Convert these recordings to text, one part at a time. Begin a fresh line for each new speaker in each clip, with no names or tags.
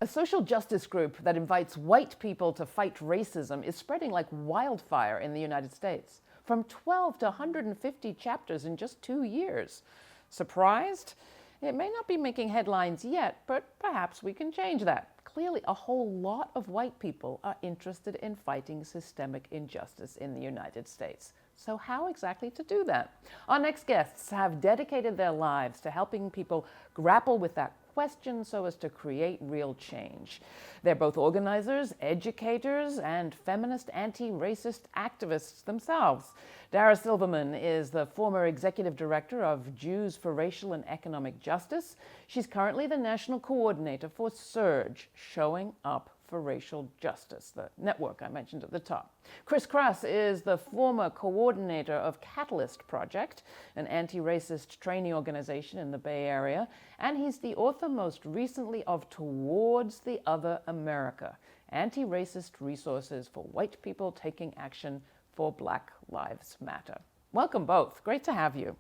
A social justice group that invites white people to fight racism is spreading like wildfire in the United States. From 12 to 150 chapters in just 2 years. Surprised? It may not be making headlines yet, but perhaps we can change that. Clearly, a whole lot of white people are interested in fighting systemic injustice in the United States. So how exactly to do that? Our next guests have dedicated their lives to helping people grapple with that question so as to create real change. They're both organizers, educators, and feminist anti-racist activists themselves. Dara Silverman is the former executive director of Jews for Racial and Economic Justice. She's currently the national coordinator for SURGE, Showing Up for Racial Justice, the network I mentioned at the top. Crass is the former coordinator of Catalyst Project, an anti-racist training organization in the Bay Area, and he's the author most recently of Towards the Other America, Anti-Racist Resources for White People Taking Action for Black Lives Matter. Welcome both. Great to have you.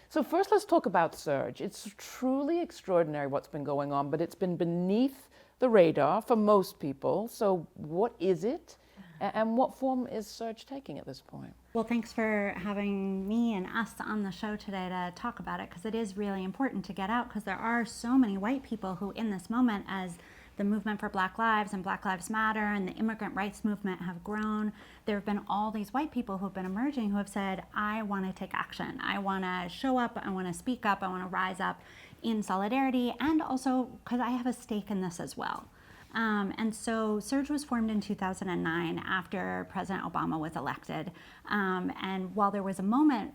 So first, let's talk about SURGE. It's truly extraordinary what's been going on, but it's been beneath the radar for most people. So what is it, and what form is SURGE taking at this point?
Well, thanks for having me and us on the show today to talk about it, because it is really important to get out, because there are so many white people who in this moment, as the movement for Black Lives and Black Lives Matter and the immigrant rights movement have grown, there have been all these white people who have been emerging who have said, I want to take action. I want to show up. I want to speak up. I want to rise up in solidarity, and also because I have a stake in this as well. And so SURGE was formed in 2009 after President Obama was elected. And while there was a moment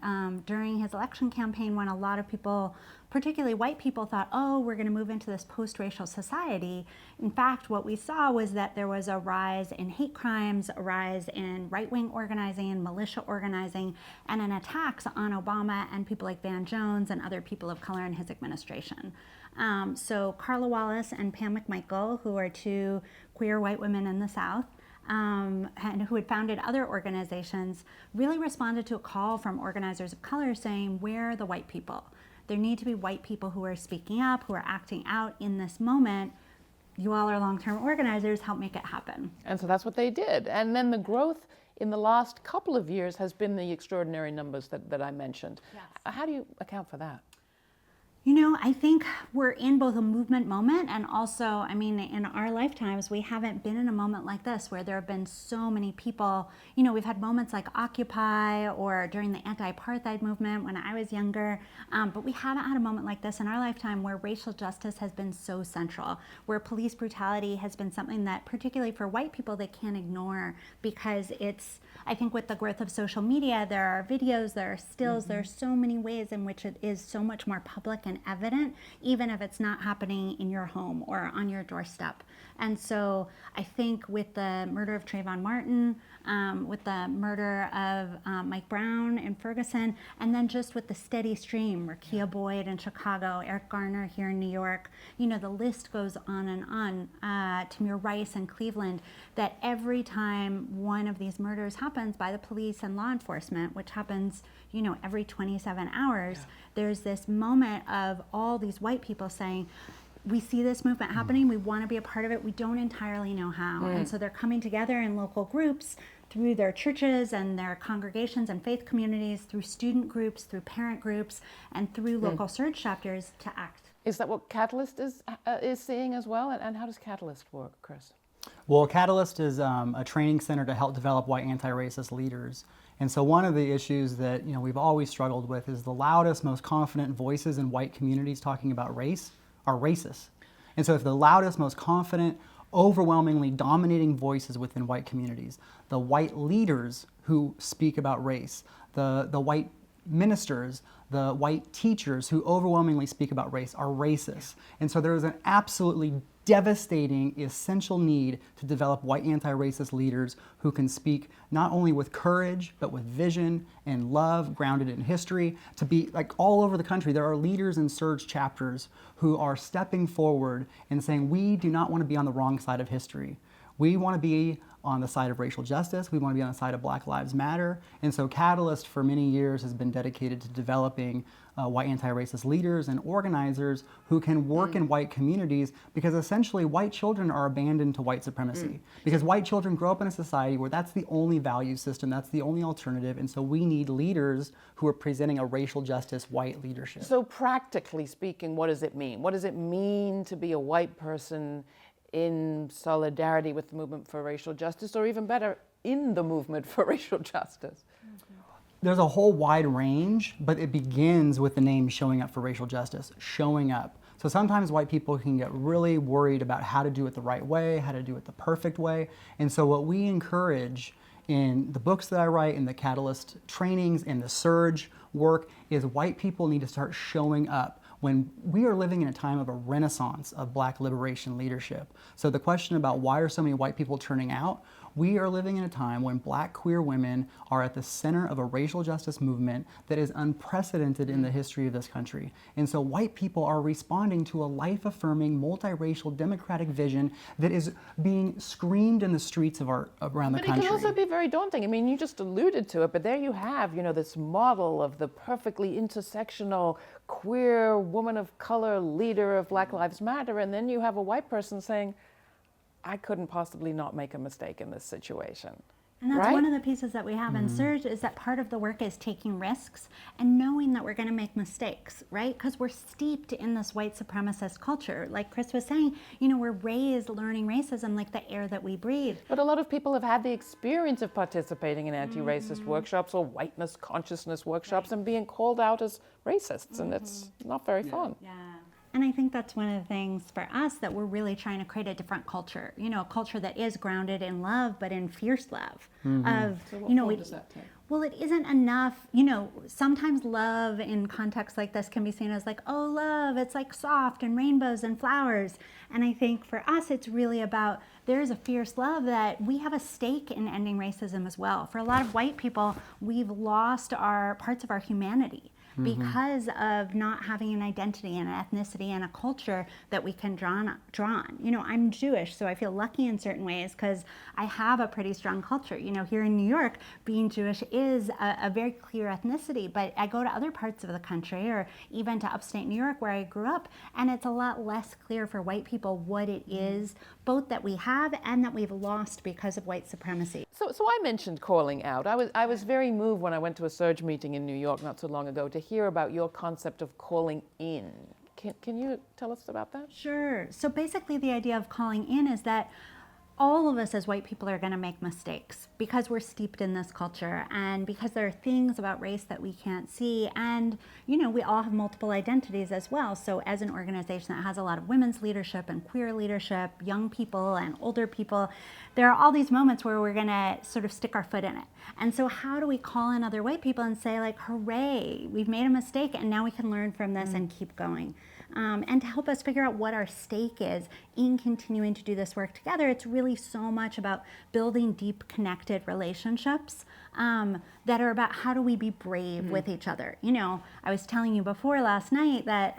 during his election campaign when a lot of people, particularly white people, thought, oh, we're going to move into this post-racial society, in fact, what we saw was that there was a rise in hate crimes, a rise in right-wing organizing, militia organizing, and in attacks on Obama and people like Van Jones and other people of color in his administration. So Carla Wallace and Pam McMichael, who are two queer white women in the South, and who had founded other organizations, really responded to a call from organizers of color saying, where are the white people? There need to be white people who are speaking up, who are acting out in this moment. You all are long-term organizers, help make it happen.
And so that's what they did. And then the growth in the last couple of years has been the extraordinary numbers that I mentioned.
Yes.
How do you account for that?
You know, I think we're in both a movement moment and also, I mean, in our lifetimes, we haven't been in a moment like this where there have been so many people. You know, we've had moments like Occupy or during the anti-apartheid movement when I was younger, but we haven't had a moment like this in our lifetime where racial justice has been so central, where police brutality has been something that, particularly for white people, they can't ignore because it's, I think with the growth of social media, there are videos, there are stills, there are so many ways in which it is so much more public and evident, even if it's not happening in your home or on your doorstep. And so I think with the murder of Trayvon Martin, with the murder of Mike Brown in Ferguson, and then just with the steady stream, Rakia Boyd in Chicago, Eric Garner here in New York, you know, the list goes on and on, Tamir Rice in Cleveland, that every time one of these murders happens by the police and law enforcement, which happens, you know, every 27 hours, there's this moment of all these white people saying, we see this movement happening, we want to be a part of it, we don't entirely know how. And so they're coming together in local groups through their churches and their congregations and faith communities, through student groups, through parent groups, and through local SURGE chapters to act.
Is that what Catalyst is seeing as well? And how does Catalyst work, Chris?
Well, Catalyst is a training center to help develop white anti-racist leaders. And so one of the issues that we've always struggled with is the loudest, most confident voices in white communities talking about race are racist. And so if the loudest, most confident, overwhelmingly dominating voices within white communities, the white leaders who speak about race, the white ministers, the white teachers who overwhelmingly speak about race are racist. And so there is an absolutely devastating, essential need to develop white anti-racist leaders who can speak not only with courage, but with vision and love grounded in history. To be like all over the country, there are leaders in SURGE chapters who are stepping forward and saying, we do not want to be on the wrong side of history. We want to be on the side of racial justice. We want to be on the side of Black Lives Matter. And so Catalyst for many years has been dedicated to developing white anti-racist leaders and organizers who can work in white communities, because essentially white children are abandoned to white supremacy. Because white children grow up in a society where that's the only value system, that's the only alternative, and so we need leaders who are presenting a racial justice white leadership.
So practically speaking, what does it mean? What does it mean to be a white person in solidarity with the movement for racial justice, or even better, in the movement for racial justice?
There's a whole wide range, but it begins with the name showing up for racial justice, showing up. So sometimes white people can get really worried about how to do it the right way, how to do it the perfect way. And so what we encourage in the books that I write, in the Catalyst trainings, in the Surge work, is white people need to start showing up. When we are living in a time of a renaissance of Black liberation leadership. So the question about why are so many white people turning out, we are living in a time when Black queer women are at the center of a racial justice movement that is unprecedented in the history of this country. And so white people are responding to a life-affirming, multiracial, democratic vision that is being screamed in the streets of around the country.
But it can also be very daunting. I mean, you just alluded to it, but there you have, this model of the perfectly intersectional, queer woman of color leader of Black Lives Matter, and then you have a white person saying, I couldn't possibly not make a mistake in this situation.
And that's
right?
one of the pieces that we have in Surge, is that part of the work is taking risks and knowing that we're going to make mistakes, right? Because we're steeped in this white supremacist culture. Like Chris was saying, we're raised learning racism like the air that we breathe.
But a lot of people have had the experience of participating in anti-racist workshops or whiteness consciousness workshops and being called out as racists, and it's not very fun.
Yeah. And I think that's one of the things for us, that we're really trying to create a different culture, a culture that is grounded in love, but in fierce love. Of,
So what form does that take?
Well, it isn't enough, sometimes love in contexts like this can be seen as like, oh, love, it's like soft and rainbows and flowers. And I think for us, it's really about, there's a fierce love that we have a stake in ending racism as well. For a lot of white people, we've lost our parts of our humanity because of not having an identity and an ethnicity and a culture that we can draw on. I'm Jewish, so I feel lucky in certain ways because I have a pretty strong culture. Here in New York, being Jewish is a very clear ethnicity, but I go to other parts of the country, or even to upstate New York where I grew up, and it's a lot less clear for white people what it is, both that we have and that we've lost because of white supremacy.
So I mentioned calling out. I was very moved when I went to a Surge meeting in New York not so long ago to hear about your concept of calling in. Can you tell us about that?
Sure. So basically the idea of calling in is that all of us as white people are going to make mistakes because we're steeped in this culture, and because there are things about race that we can't see, and we all have multiple identities as well. So as an organization that has a lot of women's leadership and queer leadership, young people and older people, there are all these moments where we're going to sort of stick our foot in it. And so how do we call in other white people and say, like, hooray, we've made a mistake and now we can learn from this and keep going. And to help us figure out what our stake is in continuing to do this work together, it's really so much about building deep, connected relationships that are about how do we be brave with each other. I was telling you before last night that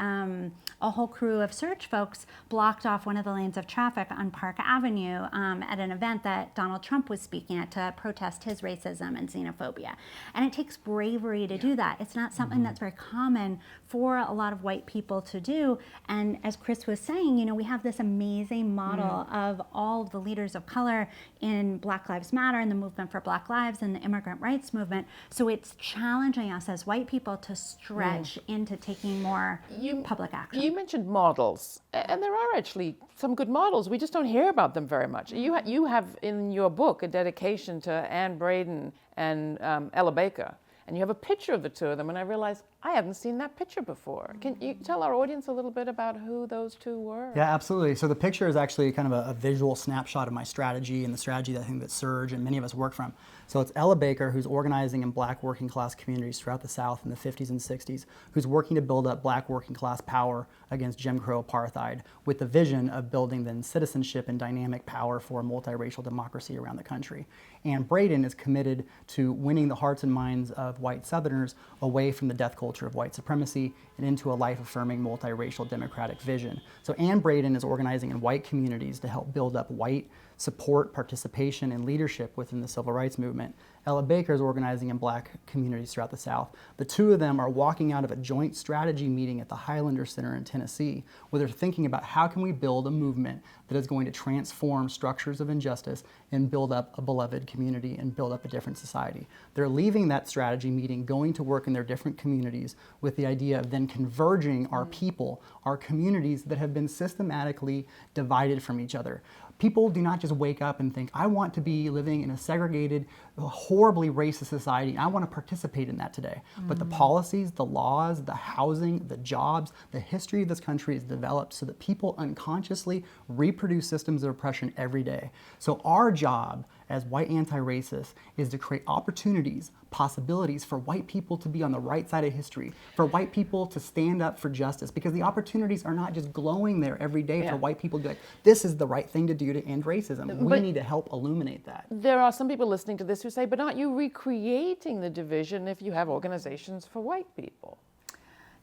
a whole crew of Surge folks blocked off one of the lanes of traffic on Park Avenue at an event that Donald Trump was speaking at to protest his racism and xenophobia. And it takes bravery to do that. It's not something that's very common for a lot of white people to do. And as Chris was saying, we have this amazing model of all the leaders of color in Black Lives Matter and the movement for Black Lives and the immigrant rights movement. So it's challenging us as white people to stretch into taking more public action.
You mentioned models, and there are actually some good models. We just don't hear about them very much. You have in your book a dedication to Anne Braden and Ella Baker, and you have a picture of the two of them, and I realized I hadn't seen that picture before. Can you tell our audience a little bit about who those two were?
Yeah, absolutely. So the picture is actually kind of a visual snapshot of my strategy and the strategy that I think that Surge and many of us work from. So it's Ella Baker, who's organizing in Black working class communities throughout the South in the 50s and 60s, who's working to build up Black working class power against Jim Crow apartheid with the vision of building then citizenship and dynamic power for a multiracial democracy around the country. And Braden is committed to winning the hearts and minds of white Southerners away from the death culture culture of white supremacy and into a life-affirming, multiracial, democratic vision. So Ann Braden is organizing in white communities to help build up white support, participation, and leadership within the civil rights movement. Ella Baker is organizing in black communities throughout the South. The two of them are walking out of a joint strategy meeting at the Highlander Center in Tennessee, where they're thinking about how can we build a movement that is going to transform structures of injustice and build up a beloved community and build up a different society. They're leaving that strategy meeting, going to work in their different communities with the idea of then converging our people, our communities that have been systematically divided from each other. People do not just wake up and think, I want to be living in a segregated, horribly racist society, and I want to participate in that today. But the policies, the laws, the housing, the jobs, the history of this country is developed so that people unconsciously reproduce systems of oppression every day. So our job as white anti-racists is to create opportunities, possibilities for white people to be on the right side of history, for white people to stand up for justice, because the opportunities are not just glowing there every day for white people to be like, this is the right thing to do to end racism. We need to help illuminate that.
There are some people listening to this who say, but aren't you recreating the division if you have organizations for white people?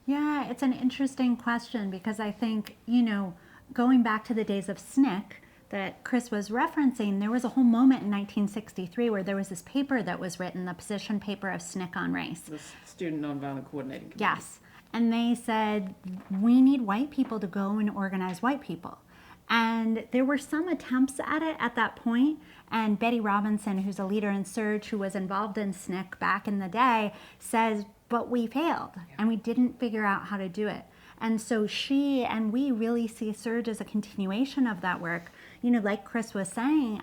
Yeah, it's an interesting question because I think, going back to the days of SNCC that Chris was referencing, there was a whole moment in 1963 where there was this paper that was written, the position paper of SNCC on race.
The Student Nonviolent Coordinating Committee.
Yes. And they said, we need white people to go and organize white people. And there were some attempts at it at that point, and Betty Robinson, who's a leader in Surge, who was involved in SNCC back in the day, says, but we failed, and we didn't figure out how to do it. And so she and we really see Surge as a continuation of that work. Like Chris was saying,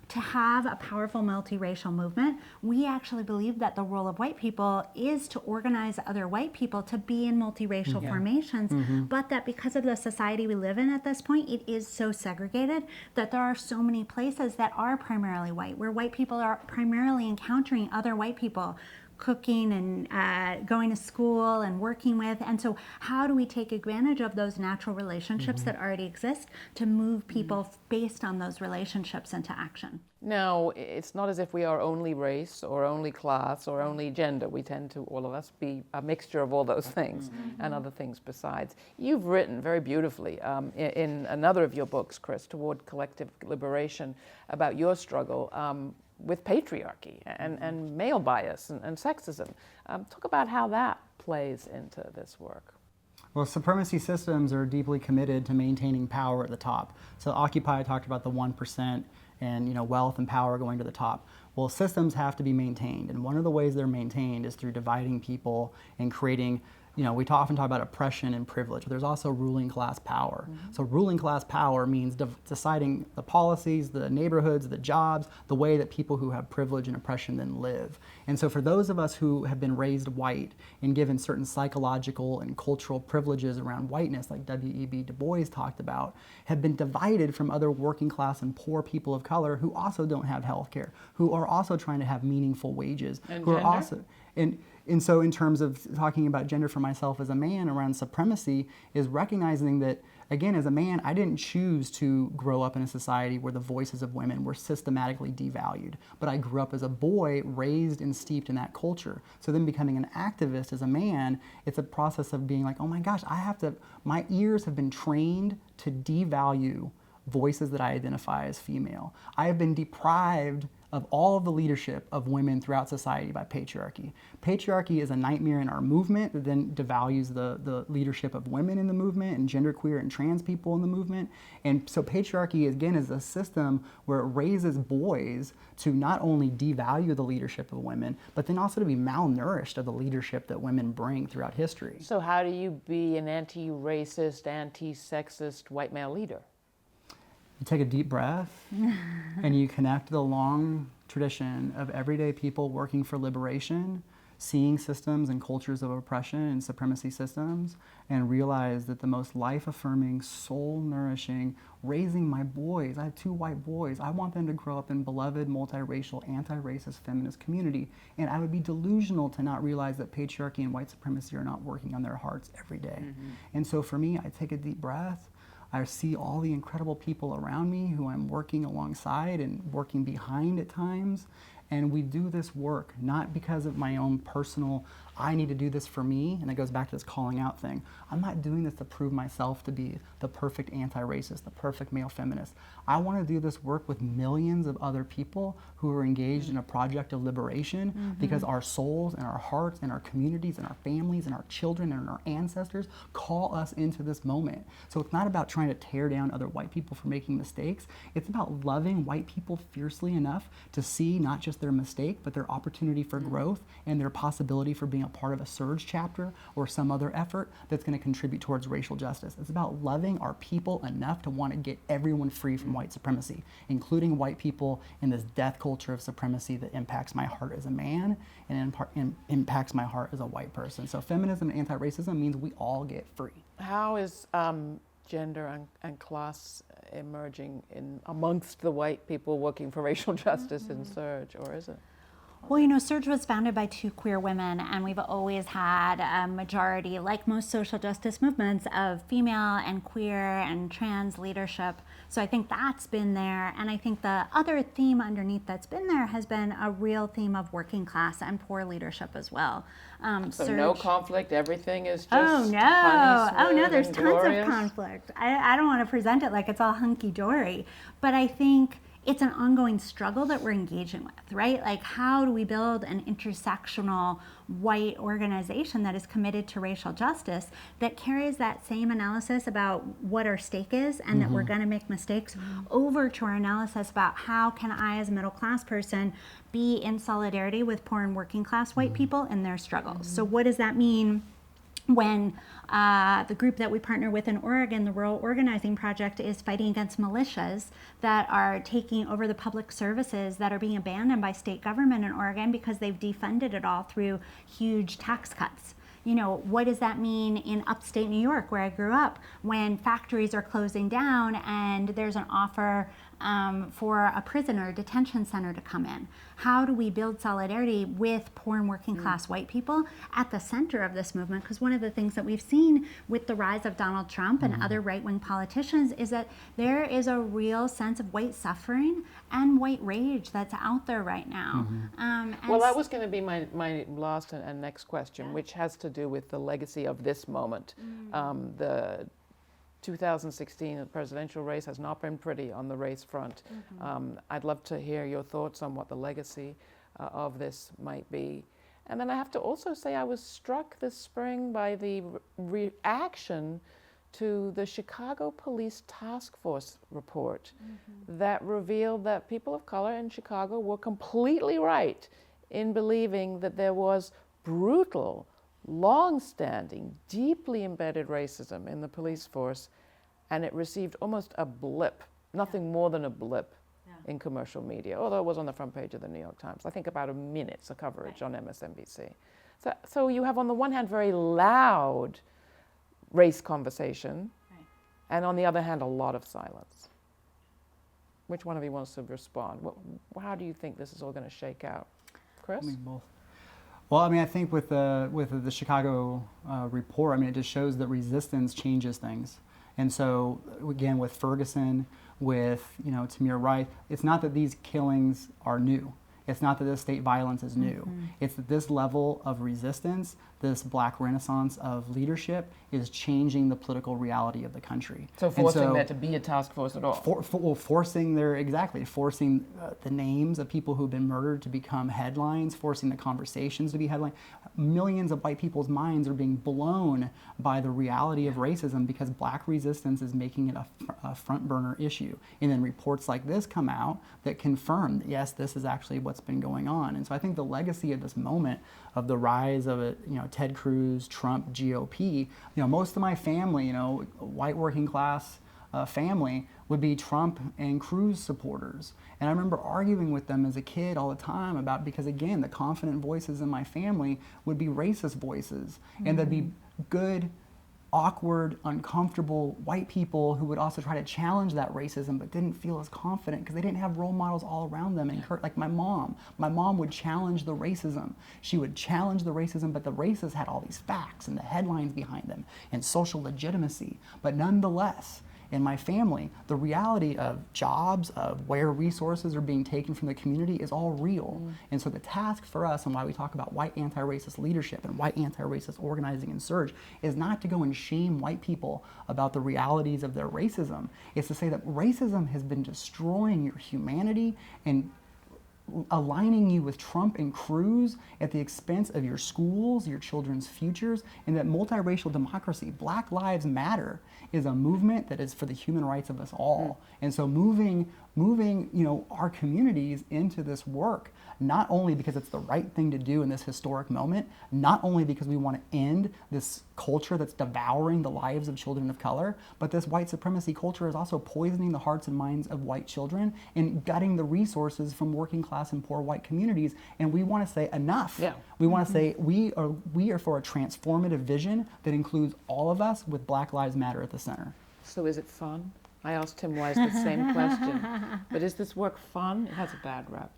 to have a powerful multiracial movement, we actually believe that the role of white people is to organize other white people to be in multiracial formations, but that because of the society we live in at this point, it is so segregated that there are so many places that are primarily white, where white people are primarily encountering other white people, cooking and going to school and working with. And so how do we take advantage of those natural relationships that already exist to move people based on those relationships into action?
Now, it's not as if we are only race or only class or only gender. We tend to, all of us, be a mixture of all those things and other things besides. You've written very beautifully in another of your books, Chris, Toward Collective Liberation, about your struggle with patriarchy and male bias and sexism. Talk about how that plays into this work.
Well, supremacy systems are deeply committed to maintaining power at the top. So Occupy talked about the 1% and wealth and power going to the top. Well, systems have to be maintained, and one of the ways they're maintained is through dividing people and creating, we often talk about oppression and privilege, but there's also ruling class power. So ruling class power means deciding the policies, the neighborhoods, the jobs, the way that people who have privilege and oppression then live. And so for those of us who have been raised white and given certain psychological and cultural privileges around whiteness, like W.E.B. Du Bois talked about, have been divided from other working class and poor people of color who also don't have health care, who are also trying to have meaningful wages,
and
who
gender?
are also... And so in terms of talking about gender for myself as a man around supremacy is recognizing that, again, as a man, I didn't choose to grow up in a society where the voices of women were systematically devalued. But I grew up as a boy, raised and steeped in that culture. So then becoming an activist as a man, it's a process of being like, oh my gosh, my ears have been trained to devalue voices that I identify as female. I have been deprived of all of the leadership of women throughout society by patriarchy. Patriarchy is a nightmare in our movement that then devalues the leadership of women in the movement and genderqueer and trans people in the movement. And so patriarchy, again, is a system where it raises boys to not only devalue the leadership of women, but then also to be malnourished of the leadership that women bring throughout history.
So how do you be an anti-racist, anti-sexist white male leader?
You take a deep breath and you connect the long tradition of everyday people working for liberation, seeing systems and cultures of oppression and supremacy systems, and realize that the most life-affirming, soul-nourishing, raising my boys, I have 2 white boys, I want them to grow up in beloved, multiracial, anti-racist, feminist community, and I would be delusional to not realize that patriarchy and white supremacy are not working on their hearts every day. And so for me, I take a deep breath, I see all the incredible people around me who I'm working alongside and working behind at times, And we do this work not because of my own personal, I need to do this for me, and it goes back to this calling out thing. I'm not doing this to prove myself to be the perfect anti-racist, the perfect male feminist. I want to do this work with millions of other people who are engaged in a project of liberation, because our souls and our hearts and our communities and our families and our children and our ancestors call us into this moment. So it's not about trying to tear down other white people for making mistakes. It's about loving white people fiercely enough to see not just their mistake, but their opportunity for growth and their possibility for being a part of a surge chapter or some other effort that's going to contribute towards racial justice. It's about loving our people enough to want to get everyone free from white supremacy, including white people in this death culture of supremacy that impacts my heart as a man and impacts my heart as a white person. So feminism and anti-racism means we all get free.
How is gender and class emerging amongst the white people working for racial justice in Surge, or is it?
Well, you know, Surge was founded by two queer women, and we've always had a majority, like most social justice movements, of female and queer and trans leadership. So I think that's been there. And I think the other theme underneath that's been there has been a real theme of working class and poor leadership as well.
So no conflict, everything is just
honey smooth there's tons
glorious.
of conflict. I don't want to present it like it's all hunky-dory, but I think it's an ongoing struggle that we're engaging with, right? Like, how do we build an intersectional white organization that is committed to racial justice, that carries that same analysis about what our stake is and that we're gonna make mistakes over to our analysis about how can I as a middle class person be in solidarity with poor and working class white people in their struggles. So what does that mean when the group that we partner with in Oregon, the Rural Organizing Project, is fighting against militias that are taking over the public services that are being abandoned by state government in Oregon because they've defunded it all through huge tax cuts? You know, what does that mean in upstate New York, where I grew up, when factories are closing down and there's an offer for a prisoner detention center to come in? How do we build solidarity with poor and working class white people at the center of this movement? Because one of the things that we've seen with the rise of Donald Trump and other right-wing politicians is that there is a real sense of white suffering and white rage that's out there right now.
Well, that was going to be my last and next question, which has to do with the legacy of this moment. The 2016 presidential race has not been pretty on the race front. I'd love to hear your thoughts on what the legacy of this might be. And then I have to also say I was struck this spring by the reaction to the Chicago Police Task Force report that revealed that people of color in Chicago were completely right in believing that there was brutal, long-standing, deeply embedded racism in the police force, and it received almost a blip, nothing more than a blip in commercial media, although it was on the front page of the New York Times. I think about a minute's of coverage on MSNBC. So you have on the one hand very loud race conversation, and on the other hand a lot of silence. Which one of you wants to respond? How do you think this is all going to shake out? Chris?
I mean, both. Well, I mean, I think with the Chicago report, I mean, it just shows that resistance changes things. And so, again, with Ferguson, with, Tamir Rice, it's not that these killings are new. It's not that this state violence is new. It's that this level of resistance, this black renaissance of leadership, is changing the political reality of the country.
So forcing there to be a task force at all.
Forcing the names of people who've been murdered to become headlines, forcing the conversations to be headlines. Millions of white people's minds are being blown by the reality of racism because black resistance is making it a front burner issue. And then reports like this come out that confirm that, yes, this is actually what's been going on. And so I think the legacy of this moment of the rise of it, Ted Cruz, Trump, GOP, most of my family, white working class family, would be Trump and Cruz supporters. And I remember arguing with them as a kid all the time about, because again, the confident voices in my family would be racist voices. And there'd be good, awkward, uncomfortable white people who would also try to challenge that racism but didn't feel as confident because they didn't have role models all around them. And like my mom would challenge the racism. She would challenge the racism, but the racists had all these facts and the headlines behind them and social legitimacy. But nonetheless, in my family. The reality of jobs, of where resources are being taken from the community is all real. And so the task for us, and why we talk about white anti-racist leadership and white anti-racist organizing and surge, is not to go and shame white people about the realities of their racism. It's to say that racism has been destroying your humanity and aligning you with Trump and Cruz at the expense of your schools, your children's futures, and that multiracial democracy, Black Lives Matter, is a movement that is for the human rights of us all. And so moving our communities into this work, not only because it's the right thing to do in this historic moment, not only because we want to end this culture that's devouring the lives of children of color, but this white supremacy culture is also poisoning the hearts and minds of white children and gutting the resources from working class and poor white communities. And we want to say enough. Yeah. We want to say we are for a transformative vision that includes all of us with Black Lives Matter at the center.
So is it fun? I asked Tim Wise the same question. But is this work fun? It has a bad rep.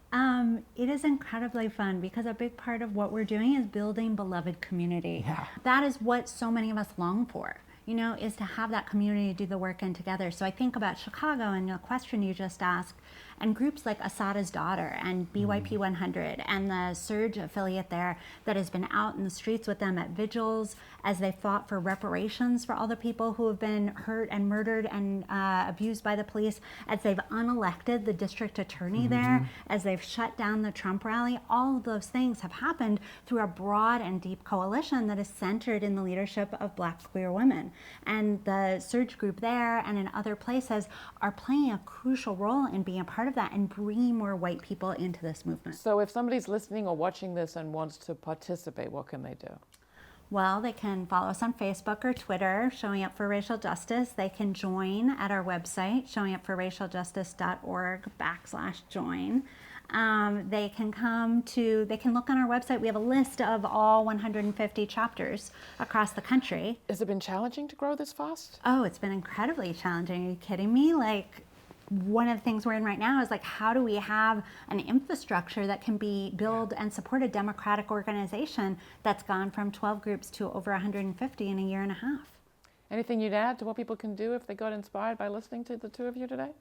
It is incredibly fun because a big part of what we're doing is building beloved community.
Yeah.
That is what so many of us long for, is to have that community do the work in together. So I think about Chicago and the question you just asked, and groups like Assata's Daughter and BYP 100 and the Surge affiliate there that has been out in the streets with them at vigils as they fought for reparations for all the people who have been hurt and murdered and abused by the police, as they've unelected the district attorney there, as they've shut down the Trump rally. All of those things have happened through a broad and deep coalition that is centered in the leadership of Black queer women. And the Surge group there and in other places are playing a crucial role in being a part of that and bringing more white people into this movement.
So if somebody's listening or watching this and wants to participate, what can they do?
Well, they can follow us on Facebook or Twitter, Showing Up for Racial Justice. They can join at our website, showingupforracialjustice.org/join. They can look on our website. We have a list of all 150 chapters across the country.
Has it been challenging to grow this fast?
Oh, it's been incredibly challenging. Are you kidding me? One of the things we're in right now is how do we have an infrastructure that can build and support a democratic organization that's gone from 12 groups to over 150 in a year and a half.
Anything you'd add to what people can do if they got inspired by listening to the two of you today?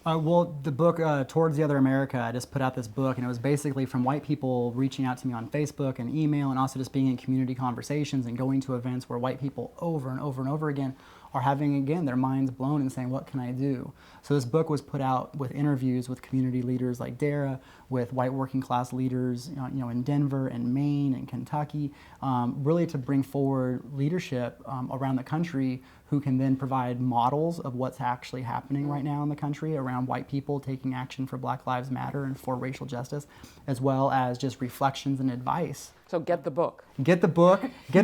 Well, the book, Towards the Other America, I just put out this book, and it was basically from white people reaching out to me on Facebook and email, and also just being in community conversations and going to events where white people over and over and over again are having, again, their minds blown and saying, what can I do? So this book was put out with interviews with community leaders like Dara, with white working class leaders in Denver and Maine and Kentucky, really to bring forward leadership around the country who can then provide models of what's actually happening right now in the country around white people taking action for Black Lives Matter and for racial justice, as well as just reflections and advice.
So get the book.
Get the book, get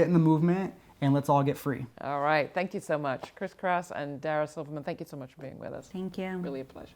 in the movement, and let's all get free.
All right. Thank you so much. Crass and Dara Silverman, thank you so much for being with us.
Thank you.
Really a pleasure.